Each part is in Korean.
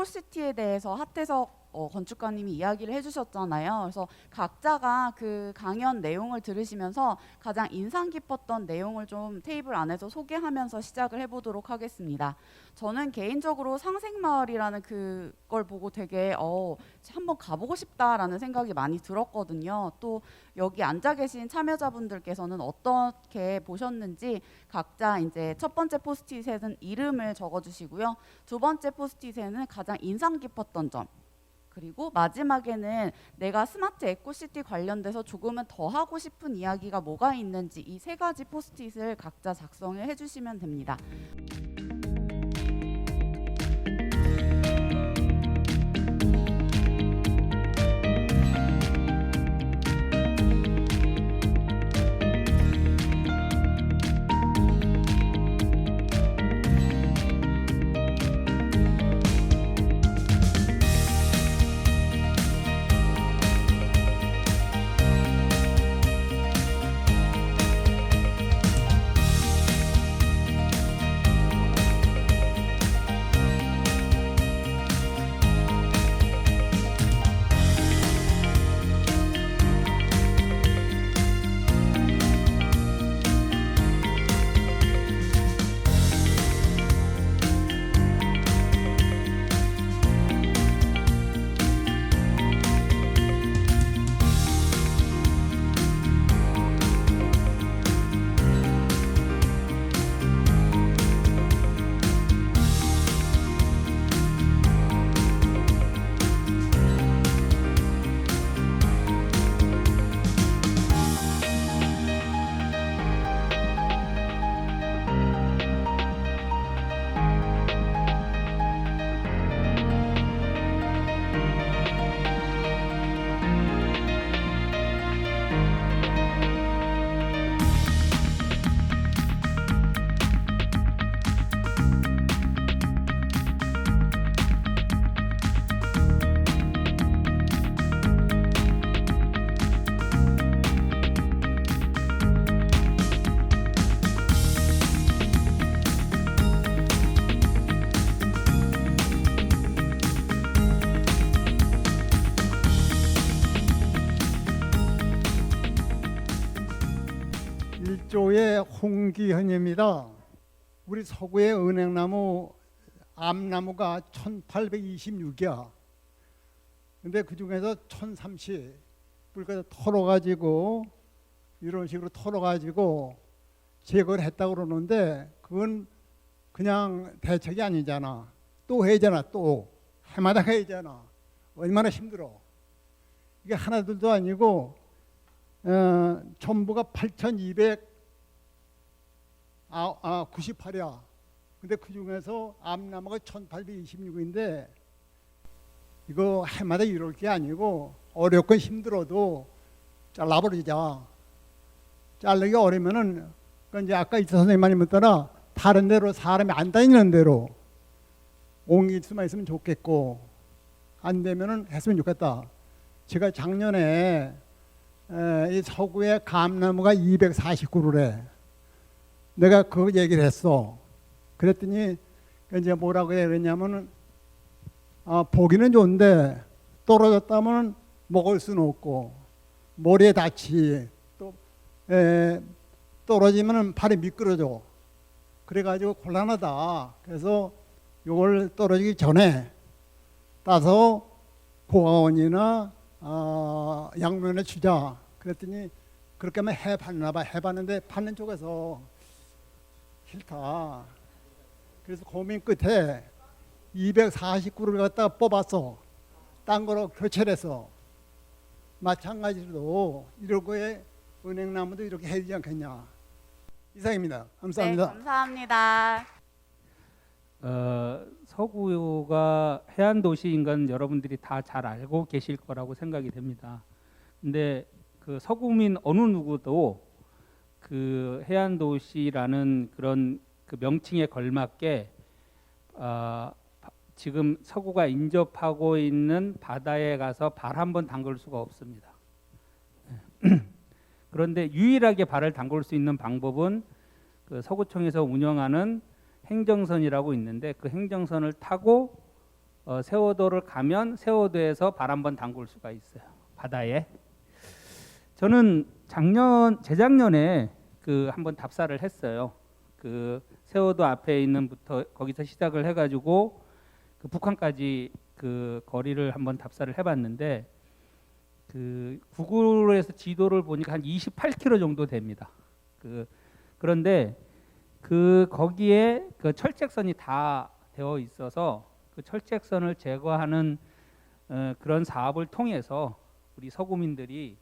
에코시티에 대해서 하태석 건축가님이 이야기를 해주셨잖아요. 그래서 각자가 그 강연 내용을 들으시면서 가장 인상 깊었던 내용을 좀 테이블 안에서 소개하면서 시작을 해보도록 하겠습니다. 저는 개인적으로 상생마을이라는 그걸 보고 되게 한번 가보고 싶다라는 생각이 많이 들었거든요. 또 여기 앉아 계신 참여자분들께서는 어떻게 보셨는지 각자 이제 첫 번째 포스트잇에는 이름을 적어주시고요. 두 번째 포스트잇에는 가장 인상 깊었던 점, 그리고 마지막에는 내가 스마트 에코시티 관련돼서 조금은 더 하고 싶은 이야기가 뭐가 있는지 이 세 가지 포스트잇을 각자 작성을 해주시면 됩니다. 조의 홍기현입니다. 우리 서구의 은행나무 암나무가 1826이야. 근데 그 중에서 1030 불까지 털어가지고 이런 식으로 털어가지고 제거를 했다고 그러는데 그건 그냥 대책이 아니잖아. 또 해야잖아. 또 해마다 해야잖아. 얼마나 힘들어. 이게 하나둘도 아니고 전부가 8298이야. 근데 그 중에서 암나무가 1826인데 이거 해마다 이럴 게 아니고 어렵고 힘들어도 잘라버리자. 자르기 어려면은 이제 아까 이태 선생님 말씀 따라 다른 데로 사람이 안 다니는 데로 옮길 수만 있으면 좋겠고 안 되면은 했으면 좋겠다. 제가 작년에 이 서구의 감나무가 249그루래. 내가 그 얘기를 했어. 그랬더니 이제 뭐라고 해야 되냐면은 보기는 좋은데 떨어졌다면 먹을 수는 없고 머리에 다치 또 떨어지면은 발이 미끄러져. 그래가지고 곤란하다. 그래서 이걸 떨어지기 전에 따서 고아원이나 양면에 주자. 그랬더니 그렇게 하면 해봤나 봐. 해봤는데 받는 쪽에서 싫다. 그래서 고민 끝에 249를 갖다가 뽑았어. 딴 거로 교체를 했어. 마찬가지로 이런 거에 은행나무도 이렇게 해야 되지 않겠냐. 이상입니다. 감사합니다. 네, 감사합니다. 서구가 해안 도시인 건 여러분들이 다 잘 알고 계실 거라고 생각이 됩니다. 근데 그 서구민 어느 누구도 그 해안 도시라는 그런 그 명칭에 걸맞게 지금 서구가 인접하고 있는 바다에 가서 발 한번 담글 수가 없습니다. 그런데 유일하게 발을 담글 수 있는 방법은 그 서구청에서 운영하는 행정선이라고 있는데 그 행정선을 타고 세워도를 가면 세워도에서 발 한번 담글 수가 있어요. 바다에. 저는 재작년에 그 한번 답사를 했어요. 그 세워도 앞에 있는부터 거기서 시작을 해가지고 그 북한까지 그 거리를 한번 답사를 해봤는데 그 구글에서 지도를 보니까 한 28km 정도 됩니다. 그런데 그 거기에 그 철책선이 다 되어 있어서 그 철책선을 제거하는 그런 사업을 통해서 우리 서구민들이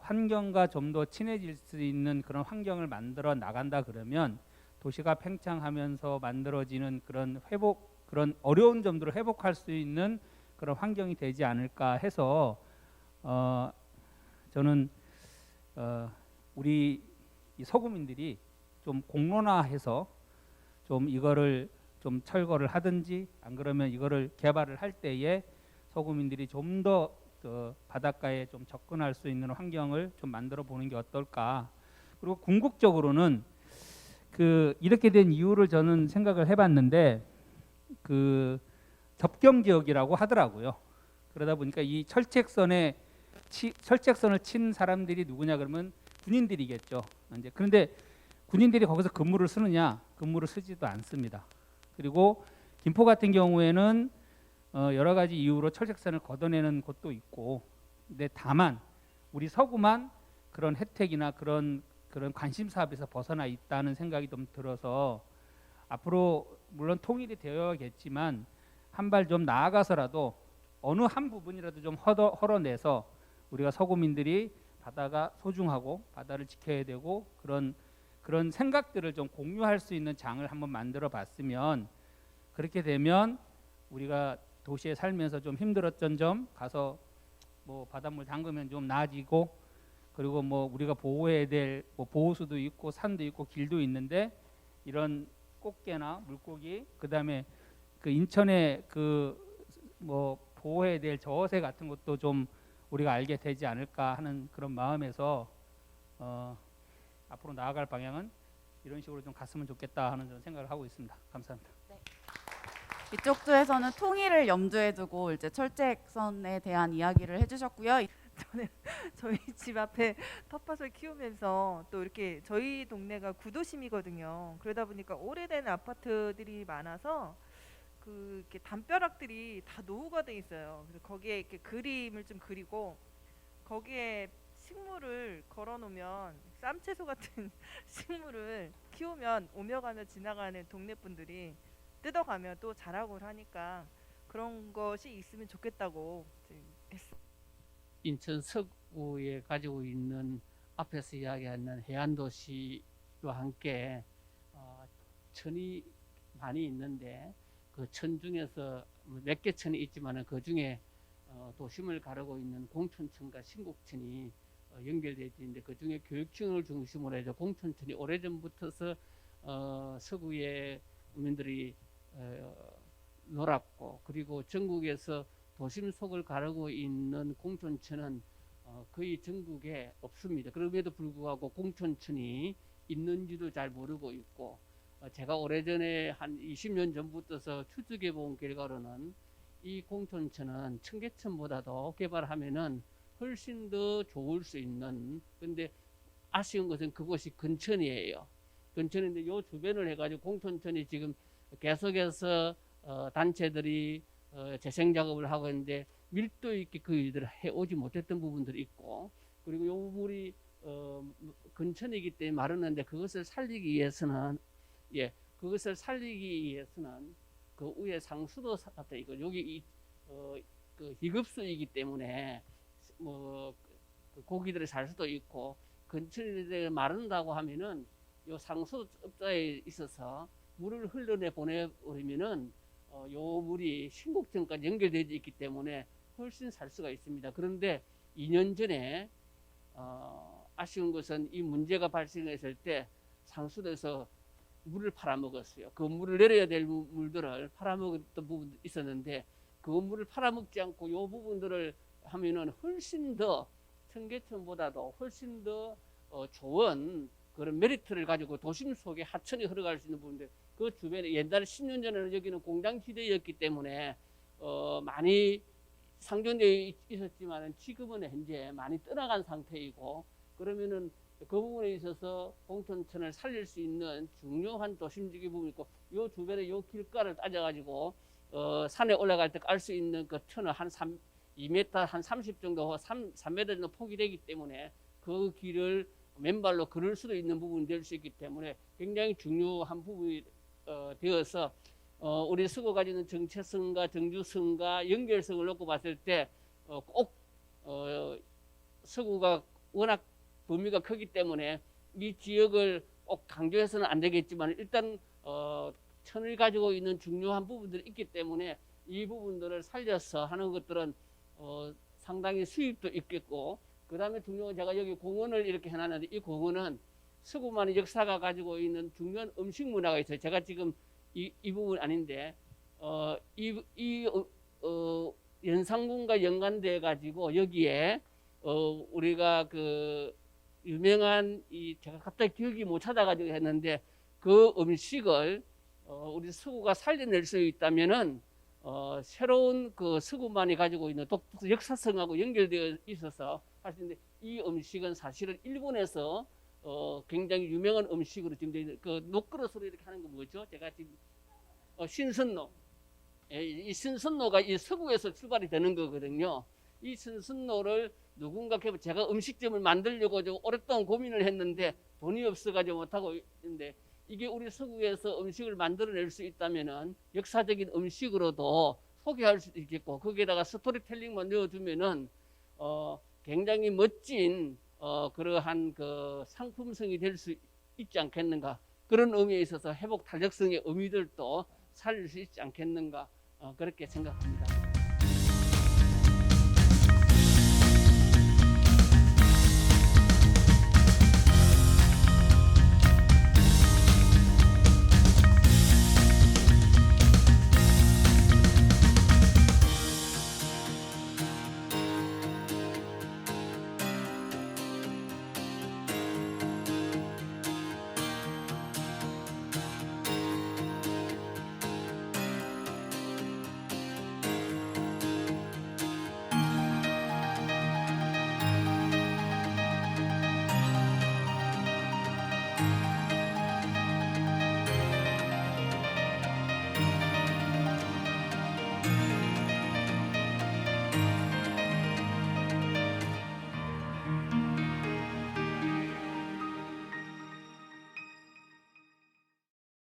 환경과 좀 더 친해질 수 있는 그런 환경을 만들어 나간다 그러면 도시가 팽창하면서 만들어지는 그런 어려운 점들을 회복할 수 있는 그런 환경이 되지 않을까 해서 저는 우리 이 서구민들이 좀 공론화해서 좀 이거를 좀 철거를 하든지 안 그러면 이거를 개발을 할 때에 서구민들이 좀 더 바닷가에 좀 접근할 수 있는 환경을 좀 만들어 보는 게 어떨까. 그리고 궁극적으로는 그 이렇게 된 이유를 저는 생각을 해봤는데 그 접경 지역이라고 하더라고요. 그러다 보니까 이 철책선을 친 사람들이 누구냐 그러면 군인들이겠죠. 이제 그런데 군인들이 거기서 근무를 쓰느냐? 근무를 쓰지도 않습니다. 그리고 김포 같은 경우에는 여러 가지 이유로 철책선을 걷어내는 곳도 있고, 근데 다만 우리 서구만 그런 혜택이나 그런 관심 사업에서 벗어나 있다는 생각이 좀 들어서 앞으로 물론 통일이 되어야겠지만 한 발 좀 나아가서라도 어느 한 부분이라도 좀 헐어내서 우리가 서구민들이 바다가 소중하고 바다를 지켜야 되고 그런 생각들을 좀 공유할 수 있는 장을 한번 만들어 봤으면, 그렇게 되면 우리가 도시에 살면서 좀 힘들었던 점 가서 뭐 바닷물 담그면 좀 나아지고, 그리고 뭐 우리가 보호해야 될 뭐 보호수도 있고 산도 있고 길도 있는데 이런 꽃게나 물고기, 그다음에 그 인천에 그 뭐 보호해야 될 저어새 같은 것도 좀 우리가 알게 되지 않을까 하는 그런 마음에서 앞으로 나아갈 방향은 이런 식으로 좀 갔으면 좋겠다 하는 저는 생각을 하고 있습니다. 감사합니다. 이쪽 조에서는 통일을 염두에 두고 이제 철책선에 대한 이야기를 해주셨고요. 저는 저희 집 앞에 텃밭을 키우면서 또 이렇게 저희 동네가 구도심이거든요. 그러다 보니까 오래된 아파트들이 많아서 이렇게 담벼락들이 다 노후가 돼 있어요. 그래서 거기에 이렇게 그림을 좀 그리고 거기에 식물을 걸어놓으면 쌈채소 같은 식물을 키우면 오며 가며 지나가는 동네 분들이 뜯어가면 또 자라고 하니까 그런 것이 있으면 좋겠다고 했어요. 인천 서구에 가지고 있는 앞에서 이야기하는 해안도시와 함께 천이 많이 있는데 그 천 중에서 몇 개 천이 있지만 그 중에 도심을 가르고 있는 공촌천과 신곡천이 연결되어 있는데, 그 중에 교육층을 중심으로 해서 공촌천이 오래전부터서 서구의 국민들이 놀았고, 그리고 전국에서 도심 속을 가르고 있는 공촌천은 거의 전국에 없습니다. 그럼에도 불구하고 공촌천이 있는지도 잘 모르고 있고, 제가 오래전에 한 20년 전부터서 추측해 본 결과로는 이 공촌천은 청계천보다도 개발하면은 훨씬 더 좋을 수 있는, 근데 아쉬운 것은 그곳이 근천이에요. 근천인데 요 주변을 해가지고 공촌천이 지금 계속해서 단체들이 재생 작업을 하고 있는데 밀도 있게 그 일들을 해오지 못했던 부분들이 있고, 그리고 요 물이 근천이기 때문에 마르는데 그것을 살리기 위해서는 그것을 살리기 위해서는 그 위에 상수도 같은 이거 여기 그 희급수이기 때문에 뭐 그 고기들이 살 수도 있고, 근천이 마른다고 하면은 요 상수자에 있어서 물을 흘러내 보내버리면은 요 물이 신곡천까지 연결되어 있기 때문에 훨씬 살 수가 있습니다. 그런데 2년 전에 아쉬운 것은 이 문제가 발생했을 때 상수도에서 물을 팔아먹었어요. 그 물을 내려야 될 물들을 팔아먹었던 부분도 있었는데 그 물을 팔아먹지 않고 이 부분들을 하면은 훨씬 더 청계천보다도 훨씬 더 좋은 그런 메리트를 가지고 도심 속에 하천이 흘러갈 수 있는 부분인데, 그 주변에 옛날에 10년 전에는 여기는 공장 지대였기 때문에 많이 상존되어 있었지만 지금은 현재 많이 떠나간 상태이고, 그러면은 그 부분에 있어서 공촌천을 살릴 수 있는 중요한 도심지기 부분이 있고, 요 주변에 요 길가를 따져가지고 산에 올라갈 때 깔 수 있는 그 터널 한 2m 한 30 정도 3m 정도 폭이 되기 때문에 그 길을 맨발로 걸을 수도 있는 부분이 될 수 있기 때문에 굉장히 중요한 부분이 되어서 우리 서구 가지는 정체성과 정주성과 연결성을 놓고 봤을 때 꼭 서구가 워낙 범위가 크기 때문에 이 지역을 꼭 강조해서는 안 되겠지만 일단 천을 가지고 있는 중요한 부분들이 있기 때문에 이 부분들을 살려서 하는 것들은 상당히 수입도 있겠고, 그 다음에 중요한 제가 여기 공원을 이렇게 해놨는데 이 공원은 서구만의 역사가 가지고 있는 중요한 음식 문화가 있어요. 제가 지금 이 부분 아닌데 연산군과 연관돼 가지고 여기에 우리가 그 유명한 제가 갑자기 기억이 못 찾아가지고 했는데 그 음식을 우리 서구가 살려낼 수 있다면은 새로운 그 서구만이 가지고 있는 독특한 역사성하고 연결되어 있어서 할 수 있는데, 이 음식은 사실은 일본에서 굉장히 유명한 음식으로 지금 그 녹그릇으로 이렇게 하는 거 뭐죠? 제가 지금 신선로. 이 신선로가 이 서구에서 출발이 되는 거거든요. 이 신선로를 누군가 제가 음식점을 만들려고 좀 오랫동안 고민을 했는데 돈이 없어가지고 못하고 있는데, 이게 우리 서구에서 음식을 만들어낼 수 있다면은 역사적인 음식으로도 소개할 수도 있겠고, 거기에다가 스토리텔링만 넣어주면은 굉장히 멋진 그러한 그 상품성이 될 수 있지 않겠는가. 그런 의미에 있어서 회복 탄력성의 의미들도 살릴 수 있지 않겠는가. 그렇게 생각합니다.